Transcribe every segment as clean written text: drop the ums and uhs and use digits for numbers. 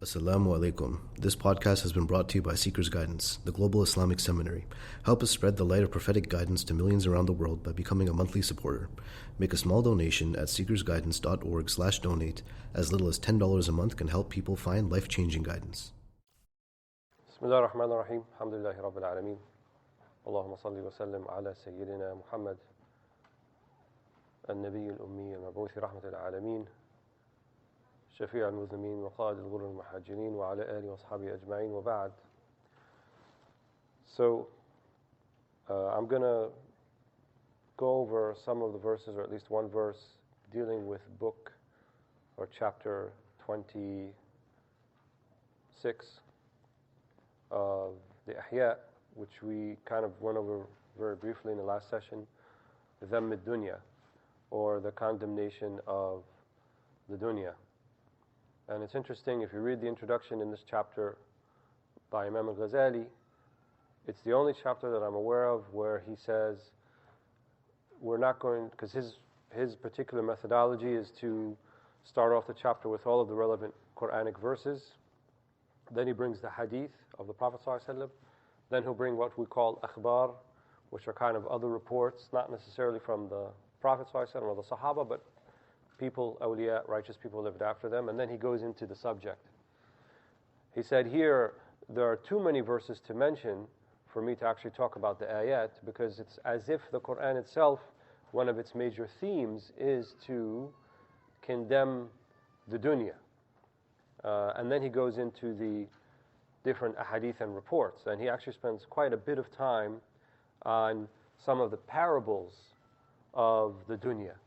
Assalamu alaikum. This podcast has been brought to you by Seeker's Guidance, the Global Islamic Seminary. Help us spread the light of prophetic guidance to millions around the world by becoming a monthly supporter. Make a small donation at seekersguidance.org/donate. As little as $10 a month can help people find life-changing guidance. Bismillah ar-Rahman ar-Rahim. Alhamdulillahi Rabbil Alameen. Allahumma salli wa sallim ala Sayyidina Muhammad al-Nabi al-Ummi al-Mab'uthi rahmatul alameen. شفيع المذنبين وقائد الغر المحاجرين وعلى آله وأصحابه أجمعين وبعد. So I'm going to go over some of the verses, or at least one verse, dealing with book or chapter 26 of the Ihya, which we kind of went over very briefly in the last session, Dunya, or the condemnation of the Dunya. And it's interesting, if you read the introduction in this chapter by Imam Ghazali, it's the only chapter that I'm aware of where he says, we're not going, because his particular methodology is to start off the chapter with all of the relevant Quranic verses. Then he brings the hadith of the Prophet ﷺ. Then he'll bring what we call akhbar, which are kind of other reports, not necessarily from the Prophet ﷺ or the Sahaba, but people, awliya, righteous people lived after them, and then he goes into the subject. He said here, there are too many verses to mention for me to actually talk about the ayat, because it's as if the Quran itself, one of its major themes is to condemn the dunya. And then he goes into the different ahadith and reports, and he actually spends quite a bit of time on some of the parables of the dunya.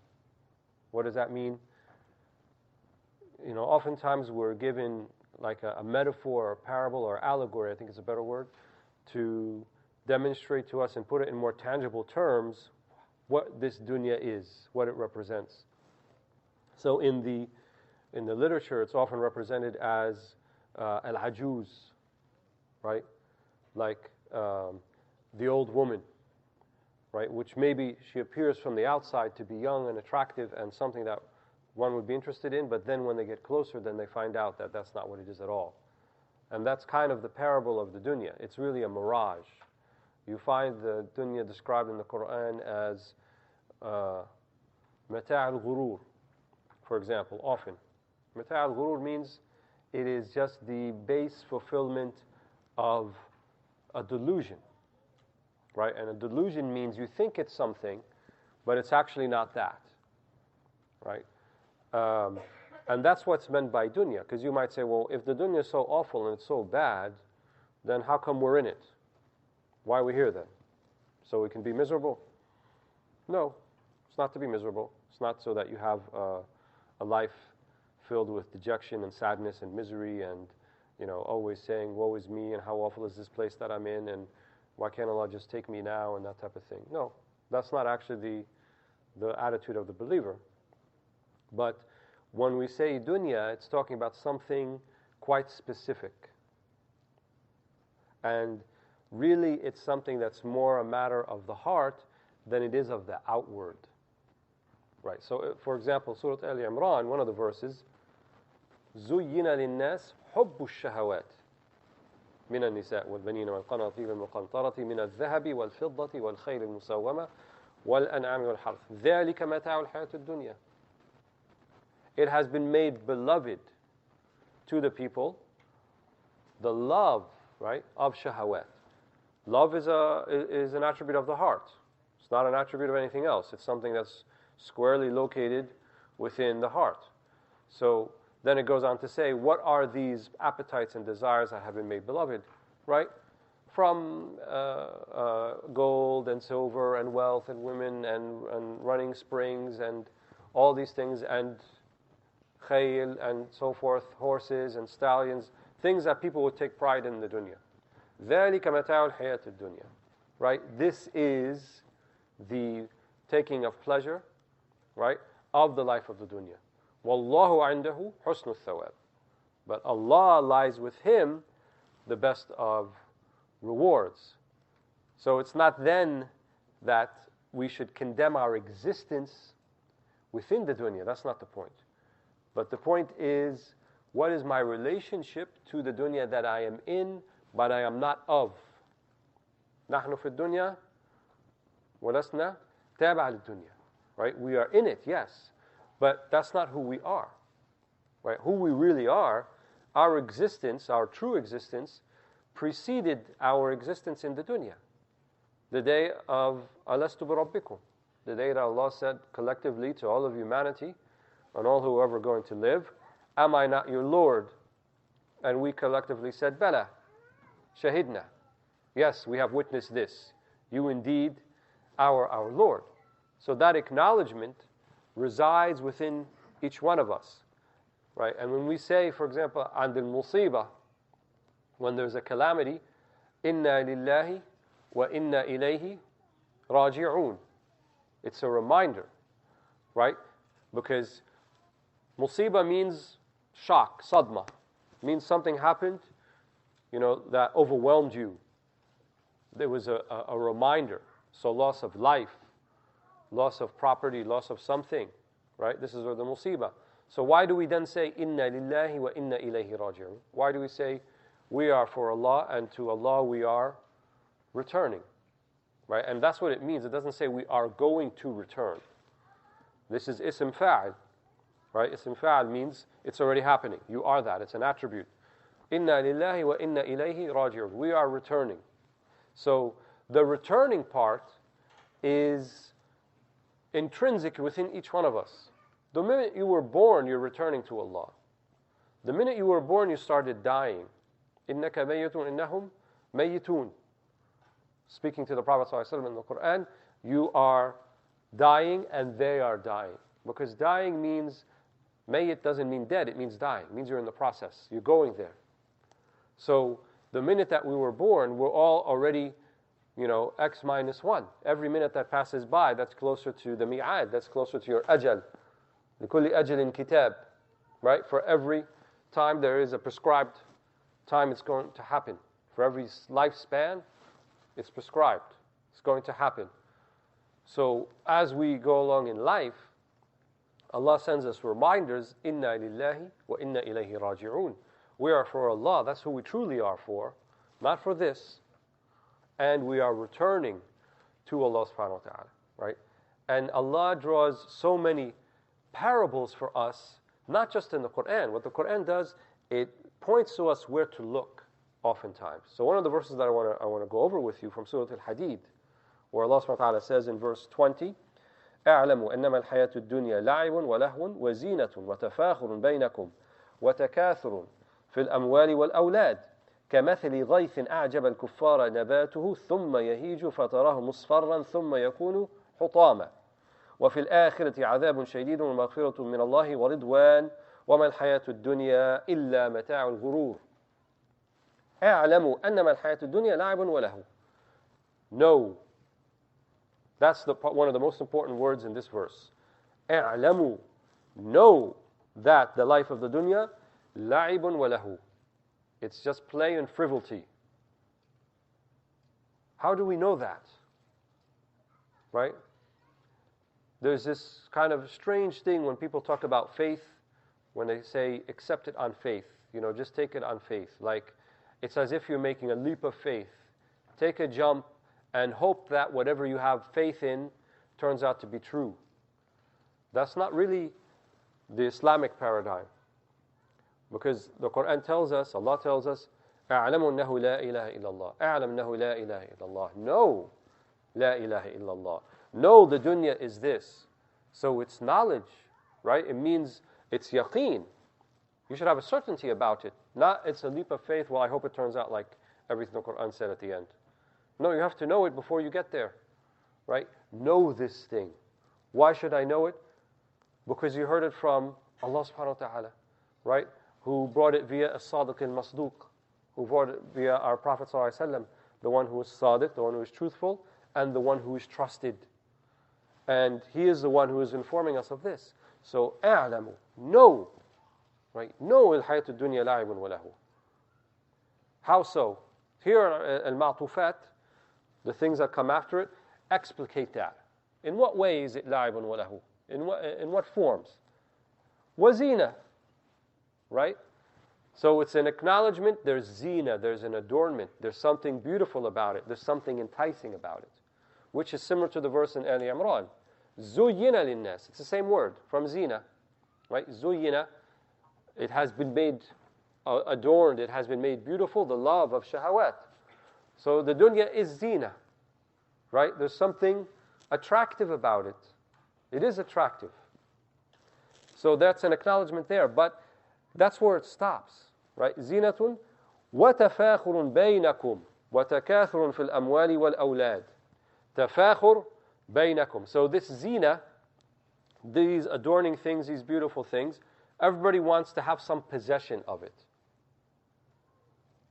What does that mean? You know, oftentimes we're given like a metaphor or parable or allegory, I think is a better word, to demonstrate to us and put it in more tangible terms what this dunya is, what it represents. So in the literature, it's often represented as al-ajuz, right? Like the old woman, right, which maybe she appears from the outside to be young and attractive and something that one would be interested in, but then when they get closer, then they find out that that's not what it is at all. And that's kind of the parable of the dunya. It's really a mirage. You find the dunya described in the Quran as mata' al-ghurur, for example, often. Mata' al-ghurur means it is just the base fulfillment of a delusion. Right? And a delusion means you think it's something, but it's actually not that. Right? And that's what's meant by dunya. Because you might say, well, if the dunya is so awful and it's so bad, then how come we're in it? Why are we here then? So we can be miserable? No, it's not to be miserable. It's not so that you have a life filled with dejection and sadness and misery and, you know, always saying, woe is me, and how awful is this place that I'm in, and why can't Allah just take me now, and that type of thing. No, that's not actually the attitude of the believer. But when we say dunya, it's talking about something quite specific. And really it's something that's more a matter of the heart than it is of the outward. Right, so for example, Surah Al-Imran, one of the verses, زُيِّنَ لِلنَّاسِ حُبُّ الشَّهَوَاتِ من النساء والبنين والقناطير المقنطرة من الذهب والفضة والخيل المسومة والأنعام والحرث ذلك متاع الحياة الدنيا. It has been made beloved to the people, the love, right, of shahawat. Love is an attribute of the heart. It's not an attribute of anything else. It's something that's squarely located within the heart. So then it goes on to say, what are these appetites and desires that have been made beloved, right? From gold and silver and wealth and women and running springs and all these things, and khayl and so forth, horses and stallions, things that people would take pride in the dunya. ذَلِكَ مَتَاعُ الْحَيَاةِ الدُّنْيَا. Right? This is the taking of pleasure, right, of the life of the dunya. وَاللَّهُ عِنْدَهُ حُسْنُ الثَّوَابِ. But Allah lies with Him the best of rewards. So it's not then that we should condemn our existence within the dunya. That's not the point. But the point is, What is my relationship to the dunya that I am in, but I am not of? نحن في الدنيا ولسنا تابع للدنيا. Right? We are in it, yes, but that's not who we are. Right? Who we really are, our existence, our true existence, preceded our existence in the dunya. The day of Alastu bi Rabbikum, the day that Allah said collectively to all of humanity and all who are ever going to live, am I not your Lord? And we collectively said, Bala, Shahidna. Yes, we have witnessed this. You indeed our Lord. So that acknowledgement resides within each one of us. Right? And when we say, for example, عند المصيبة, when there's a calamity, إنا لله وإنا إليه راجعون. It's a reminder, right? Because musiba means shock, sadma. Means something happened, that overwhelmed you. There was a reminder. So loss of life, loss of property, loss of something, right? This is the musiba. So why do we then say, Inna lillahi wa inna ilayhi raji'un? Why do we say, we are for Allah and to Allah we are returning? Right? And that's what it means. It doesn't say we are going to return. This is ism fa'al. Right? Ism fa'al means it's already happening. You are that. It's an attribute. Inna lillahi wa inna ilayhi raji'un. We are returning. So the returning part is intrinsic within each one of us. The minute you were born, you're returning to Allah. The minute you were born, you started dying. إِنَّكَ مَيِّتٌ إِنَّهُمْ مَيِّتُونَ. Speaking to the Prophet ﷺ in the Quran, you are dying and they are dying. Because dying means, mayyit doesn't mean dead, it means dying. It means you're in the process. You're going there. So the minute that we were born, we're all already, X minus 1. Every minute that passes by, that's closer to the mi'ad, that's closer to your ajal. لِكُلِّ أَجَلٍ كِتَاب. Right? For every time there is a prescribed time it's going to happen. For every lifespan, it's prescribed. It's going to happen. So as we go along in life, Allah sends us reminders, Inna lillahi wa inna ilayhi raji'un. We are for Allah, that's who we truly are for, not for this. And we are returning to Allah subhanahu wa ta'ala. Right? And Allah draws so many parables for us, not just in the Quran. What the Quran does, it points to us where to look oftentimes. So one of the verses that I want to go over with you from Surah Al-Hadid, where Allah subhanahu wa ta'ala says in verse 20, اعلموا أنما الحياة الدنيا لعب ولهو وزينة وتفاخر بينكم وتكاثر في الأموال والأولاد كمثل غيث أعجب الكفار نباته ثم يهيج فتراه مصفرا ثم يكون حطاما وفي الآخرة عذاب شديد ومغفرة من الله ورضوان وما الحياة الدنيا إلا متاع الغرور. اعلموا أنما الحياة الدنيا لعب ولهو. Know. That's one of the most important words in this verse. اعلموا. Know that the life of the dunya لعب وله. It's just play and frivolity. How do we know that? Right? There's this kind of strange thing when people talk about faith, when they say accept it on faith, just take it on faith. Like it's as if you're making a leap of faith. Take a jump and hope that whatever you have faith in turns out to be true. That's not really the Islamic paradigm. Because the Quran tells us, Allah tells us, أَعْلَمُ أَنَّهُ لَا إِلَهَ إِلَّا اللَّهِ أَعْلَمُ أَنَّهُ لَا إِلَهَ إِلَّا اللَّهِ No, لَا إِلَهَ إِلَّا اللَّهِ No, the dunya is this. So it's knowledge, right? It means it's yaqeen. You should have a certainty about it. Not it's a leap of faith, well, I hope it turns out like everything the Quran said at the end. No, you have to know it before you get there, right? Know this thing. Why should I know it? Because you heard it from Allah subhanahu wa ta'ala, right? Who brought it via as-sadiq al-masduq, who brought it via our Prophet sallallahu alaihi wasallam, the one who is sadiq, the one who is truthful, and the one who is trusted. And he is the one who is informing us of this. So, أعلم, know, right? Know الحياة الدنيا لعب وله. How so? Here are al-ma'tufat, the things that come after it, explicate that. In what way is it لعب وله? In what forms? Wazina, right? So it's an acknowledgement, there's zina, there's an adornment, there's something beautiful about it, there's something enticing about it, which is similar to the verse in Ali Imran. Zuyyina linnas, it's the same word from zina, right? Zuyyina, it has been made adorned, it has been made beautiful, the love of shahawat. So the dunya is zina, right? There's something attractive about it. It is attractive. So that's an acknowledgement there, but that's where it stops, right? Zinatun وَتَفَاخُرٌ بَيْنَكُمْ وَتَكَاثُرٌ فِي الْأَمْوَالِ وَالْأَوْلَادِ. تَفَاخُر بَيْنَكُمْ. So this zina, these adorning things, these beautiful things, everybody wants to have some possession of it.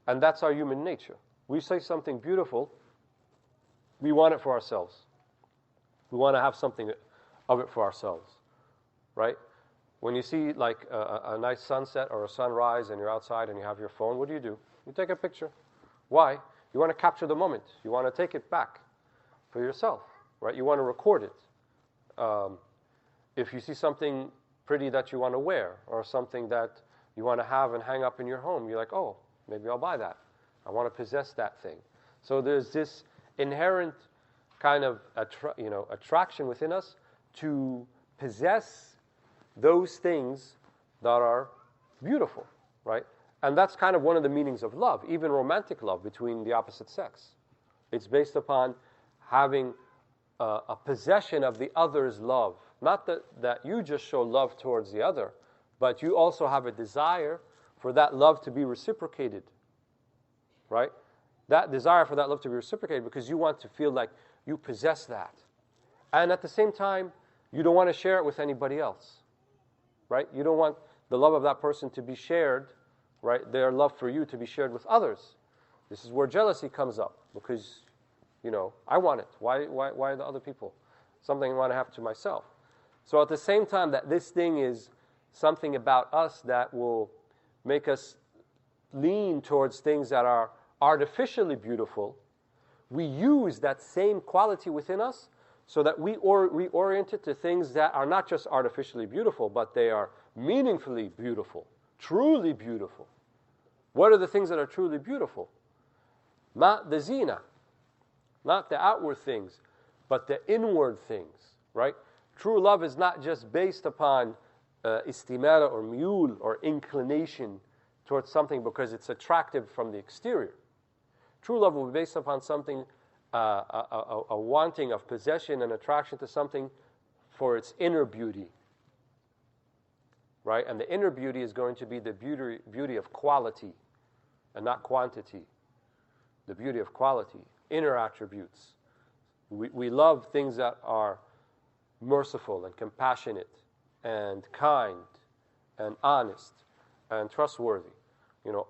And that's our human nature. We say something beautiful, we want it for ourselves. We want to have something of it for ourselves, right? When you see like a nice sunset or a sunrise and you're outside and you have your phone, what do? You take a picture. Why? You want to capture the moment. You want to take it back for yourself, right? You want to record it. If you see something pretty that you want to wear or something that you want to have and hang up in your home, you're like, oh, maybe I'll buy that. I want to possess that thing. So there's this inherent kind of attraction within us to possess those things that are beautiful, right? And that's kind of one of the meanings of love, even romantic love between the opposite sex. It's based upon having a possession of the other's love. Not that you just show love towards the other, but you also have a desire for that love to be reciprocated, right? That desire for that love to be reciprocated because you want to feel like you possess that. And at the same time, you don't want to share it with anybody else. Right? You don't want the love of that person to be shared, right? Their love for you to be shared with others. This is where jealousy comes up because, I want it. Why the other people? Something I want to have to myself. So at the same time that this thing is something about us that will make us lean towards things that are artificially beautiful, we use that same quality within us so that we reorient it to things that are not just artificially beautiful, but they are meaningfully beautiful, truly beautiful. What are the things that are truly beautiful? Not the zina, not the outward things, but the inward things, right? True love is not just based upon istimara or mule or inclination towards something because it's attractive from the exterior. True love will be based upon something, a wanting of possession and attraction to something for its inner beauty, right? And the inner beauty is going to be the beauty of quality and not quantity. The beauty of quality, inner attributes. We love things that are merciful and compassionate and kind and honest and trustworthy.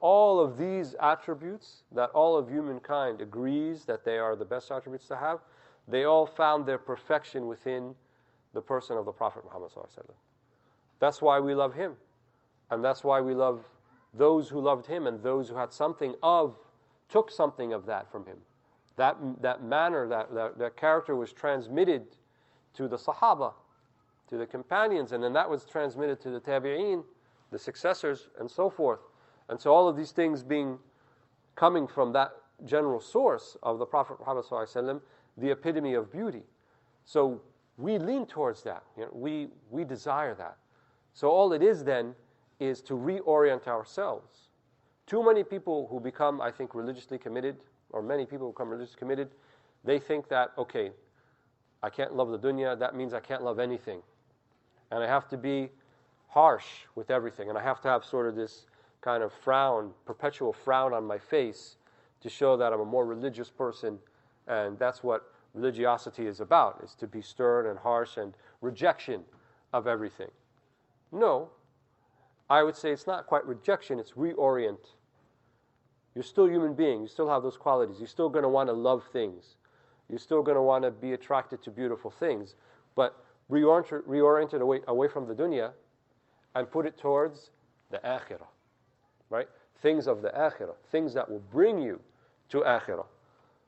All of these attributes that all of humankind agrees that they are the best attributes to have, they all found their perfection within the person of the Prophet Muhammad ﷺ. That's why we love him. And that's why we love those who loved him and those who had took something of that from him. That manner, that character was transmitted to the Sahaba, to the companions, and then that was transmitted to the Tabi'een, the successors, and so forth. And so all of these things coming from that general source of the Prophet Muhammad ﷺ, the epitome of beauty. So we lean towards that. We desire that. So all it is then is to reorient ourselves. Too many people who become, I think, religiously committed, or many people who become religiously committed, they think that, okay, I can't love the dunya, that means I can't love anything. And I have to be harsh with everything. And I have to have sort of this kind of perpetual frown on my face to show that I'm a more religious person, and that's what religiosity is about, is to be stern and harsh and rejection of everything. No, I would say it's not quite rejection, it's reorient. You're still a human being, you still have those qualities, you're still going to want to love things, you're still going to want to be attracted to beautiful things, but reorient it away from the dunya and put it towards the akhirah. Right? Things of the akhirah, things that will bring you to akhirah.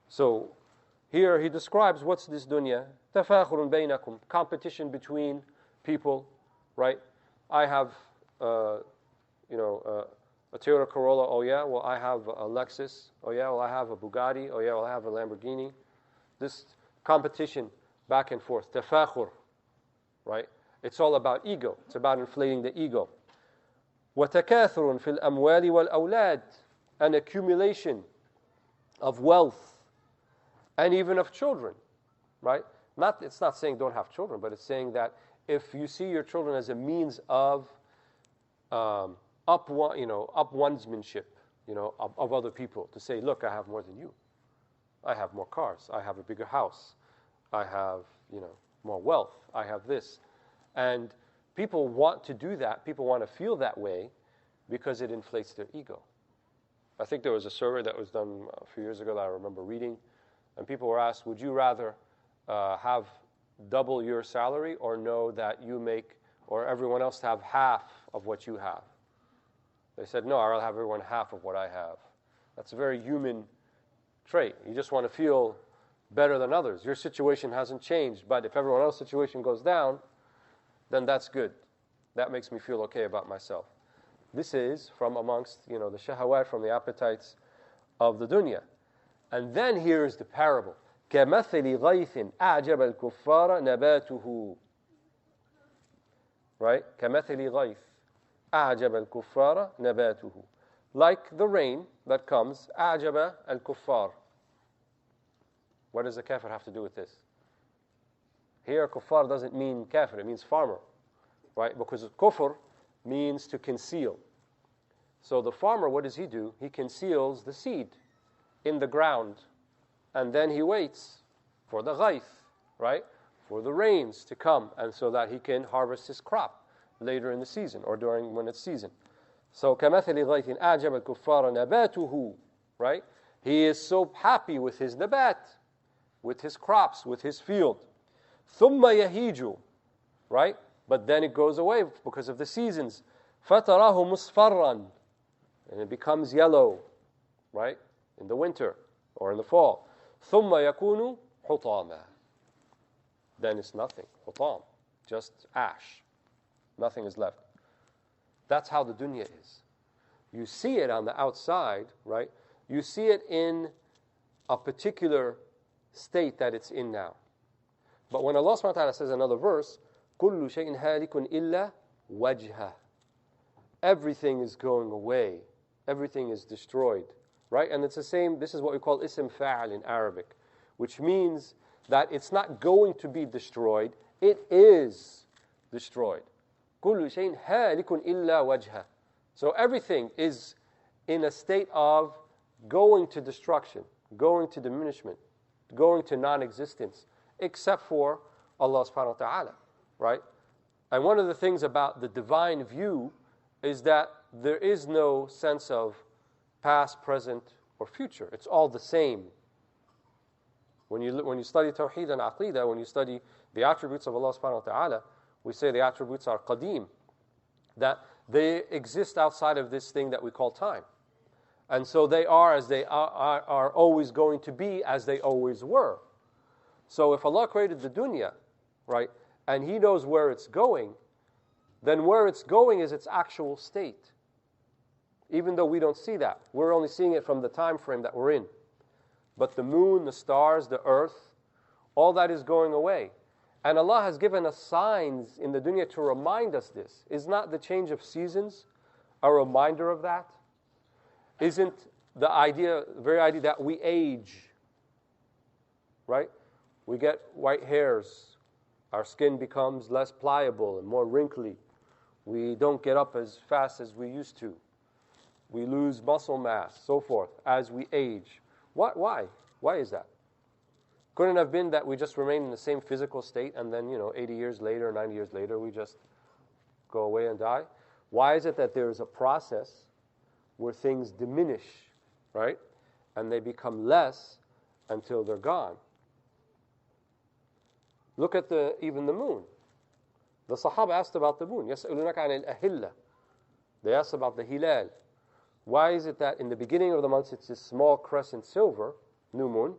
So here he describes what's this dunya. تَفَاخُرٌ بَيْنَكُمْ, competition between people, right? I have, A Toyota Corolla, oh yeah, well I have a Lexus. Oh yeah, well I have a Bugatti. Oh yeah, well I have a Lamborghini. This competition back and forth, tafakhur, right? It's all about ego. It's about inflating the ego. وَتَكَاثُرٌ فِي الْأَمْوَالِ وَالْأَوْلَادِ, an accumulation of wealth and even of children, right? It's not saying don't have children, but it's saying that if you see your children as a means of up-one'smanship, of other people, to say, look, I have more than you. I have more cars. I have a bigger house. I have, more wealth. I have this. And people want to do that. People want to feel that way because it inflates their ego. I think there was a survey that was done a few years ago that I remember reading, and people were asked, would you rather have double your salary or know that you make, or everyone else have half of what you have? They said, no, I'll have everyone half of what I have. That's a very human trait. You just want to feel better than others. Your situation hasn't changed, but if everyone else's situation goes down, then that's good. That makes me feel okay about myself. This is from amongst, the shahawat, from the appetites of the dunya. And then here is the parable. كَمَثَلِ غَيْثٍ أَعْجَبَ الْكُفَّارَ نَبَاتُهُ. Right? كَمَثَلِ غَيْثٍ أَعْجَبَ الْكُفَّارَ نَبَاتُهُ. Like the rain that comes, أَعْجَبَ الْكُفَّارَ. What does the kafir have to do with this? Here, kuffar doesn't mean kafir, it means farmer, right? Because kufr means to conceal. So the farmer, what does he do? He conceals the seed in the ground, and then he waits for the ghayth, right? For the rains to come, and so that he can harvest his crop later in the season, or during when it's season. So كَمَثَلِ غَيْثٍ أَعْجَبَ الْكُفَّارَ نَبَاتُهُ, right? He is so happy with his nabat, with his crops, with his field. ثُمَّ يَهِيجُ, right? But then it goes away because of the seasons. فَتَرَاهُ مُصْفَرًّا, and it becomes yellow, right? In the winter or in the fall. ثُمَّ يَكُونُ حُطَامًا. Then it's nothing. حُطَام, just ash. Nothing is left. That's how the dunya is. You see it on the outside, right? You see it in a particular state that it's in now. But when Allah subhanahu wa ta'ala says in another verse, كُلُّ شَيْءٍ هَالِكٌ إِلَّا وَجْهَهُ, everything is going away. Everything is destroyed. Right? And it's the same, this is what we call ism fa'al in Arabic, which means that it's not going to be destroyed, it is destroyed. كُلُّ شَيْءٍ هَالِكٌ إِلَّا وَجْهَهُ. So everything is in a state of going to destruction, going to diminishment, going to non-existence, except for Allah subhanahu wa ta'ala, right? And one of the things about the divine view is that there is no sense of past, present, or future. It's all the same. When you study Tawheed and Aqidah, when you study the attributes of Allah subhanahu wa ta'ala, we say the attributes are qadim, that they exist outside of this thing that we call time. And so they are as they are always going to be as they always were. So if Allah created the dunya, right, and He knows where it's going, then where it's going is its actual state. Even though we don't see that. We're only seeing it from the time frame that we're in. But the moon, the stars, the earth, all that is going away. And Allah has given us signs in the dunya to remind us this. Is not the change of seasons a reminder of that? Isn't the very idea that we age, right? We get white hairs. Our skin becomes less pliable and more wrinkly. We don't get up as fast as we used to. We lose muscle mass, so forth, as we age. Why? Why is that? Couldn't it have been that we just remain in the same physical state and then, 80 years later, 90 years later, we just go away and die? Why is it that there is a process where things diminish, right? And they become less until they're gone. Look at even the moon. The Sahaba asked about the moon. يَسْأَلُونَكَ عَنِ الْأَهِلَّةِ. They asked about the hilal. Why is it that in the beginning of the month it's this small crescent silver, new moon,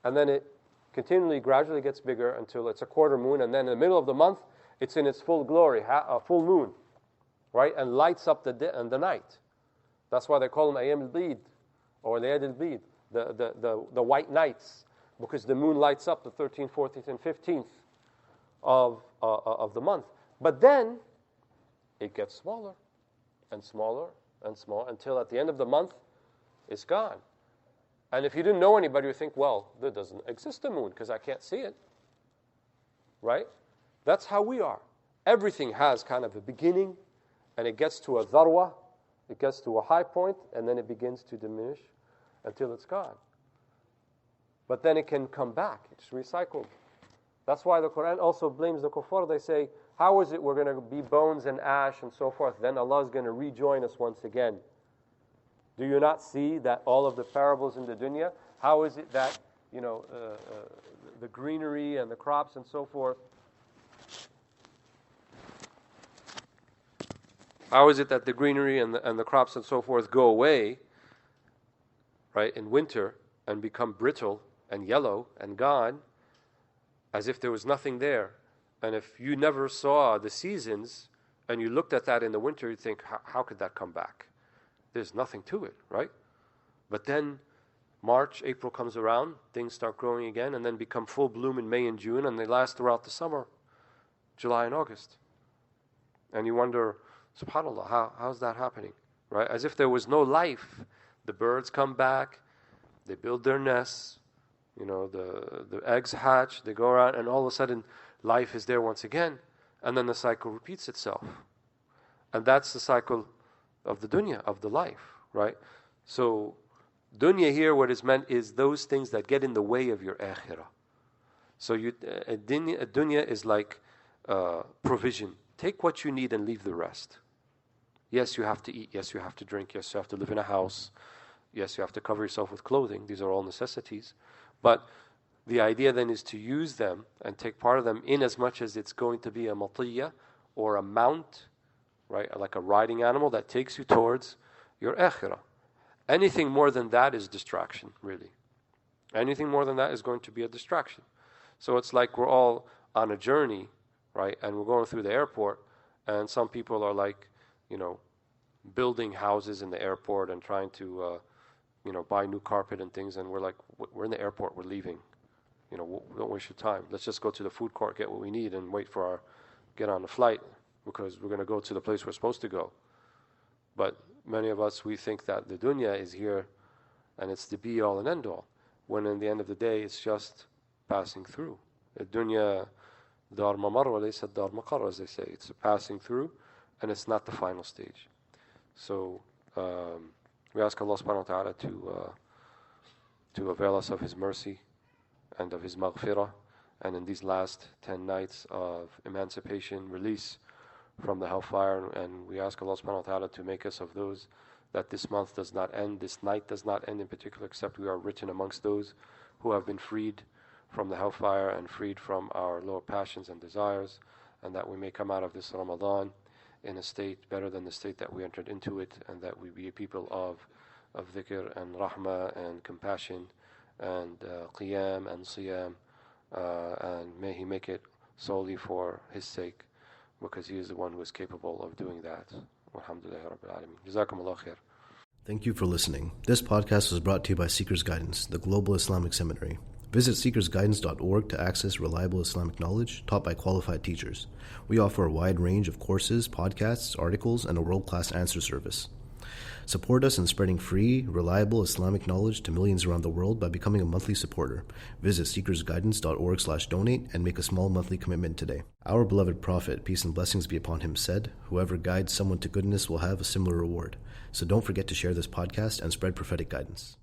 and then it continually, gradually gets bigger until it's a quarter moon, and then in the middle of the month it's in its full glory, a full moon, right? And lights up the night. That's why they call them Ayyam al-Bid or Layal al-Bid, the white nights, because the moon lights up the 13th, 14th, and 15th of the month. But then it gets smaller and smaller and smaller until at the end of the month it's gone. And if you didn't know anybody, you think, well, there doesn't exist a moon because I can't see it. Right? That's how we are. Everything has kind of a beginning, and it gets to a dharwa, it gets to a high point, and then it begins to diminish until it's gone. But then it can come back. It's recycled. That's why the Quran also blames the kuffar. They say, how is it we're going to be bones and ash and so forth? Then Allah is going to rejoin us once again. Do you not see that all of the parables in the dunya, how is it that, the greenery and the crops and so forth, how is it that the greenery and the crops and so forth go away, right, in winter and become brittle and yellow and gone, as if there was nothing there? And if you never saw the seasons and you looked at that in the winter, you'd think, how could that come back? There's nothing to it, right? But then March, April comes around, things start growing again, and then become full bloom in May and June, and they last throughout the summer, July and August. And you wonder, subhanAllah, how's that happening? Right? As if there was no life. The birds come back, they build their nests, the eggs hatch, they go around, and all of a sudden life is there once again, and then the cycle repeats itself. And that's the cycle of the dunya, of the life, right? So dunya here, what is meant is those things that get in the way of your akhirah. So a dunya is like provision. Take what you need and leave the rest. Yes, you have to eat. Yes, you have to drink. Yes, you have to live in a house. Yes, you have to cover yourself with clothing. These are all necessities. But the idea then is to use them and take part of them in as much as it's going to be a matiyya or a mount, right? Like a riding animal that takes you towards your akhirah. Anything more than that is distraction, really. Anything more than that is going to be a distraction. So it's like we're all on a journey, right? And we're going through the airport, and some people are like, building houses in the airport and trying to, buy new carpet and things. And we're like, we're in the airport, we're leaving. Don't waste your time. Let's just go to the food court, get what we need, and wait for get on the flight, because we're going to go to the place we're supposed to go. But many of us, we think that the dunya is here and it's the be-all and end-all, when in the end of the day, it's just passing through. The dunya, dar mamar wa laysa dar maqar, as they say. It's a passing through, and it's not the final stage. So we ask Allah subhanahu wa ta'ala to avail us of His mercy and of His maghfirah, and in these last 10 nights of emancipation, release from the hellfire. And we ask Allah subhanahu wa ta'ala to make us of those that this month does not end, this night does not end in particular, except we are written amongst those who have been freed from the hellfire and freed from our lower passions and desires, and that we may come out of this Ramadan in a state better than the state that we entered into it, and that we be a people of dhikr and rahmah and compassion and qiyam and siyam, and may He make it solely for His sake, because He is the one who is capable of doing that. Alhamdulillah Rabbil Alameen. Jazakumullah khair. Thank you for listening. This podcast was brought to you by Seekers Guidance, the Global Islamic Seminary. Visit seekersguidance.org to access reliable Islamic knowledge taught by qualified teachers. We offer a wide range of courses, podcasts, articles, and a world-class answer service. Support us in spreading free, reliable Islamic knowledge to millions around the world by becoming a monthly supporter. Visit seekersguidance.org/donate and make a small monthly commitment today. Our beloved Prophet, peace and blessings be upon him, said, "Whoever guides someone to goodness will have a similar reward." So don't forget to share this podcast and spread prophetic guidance.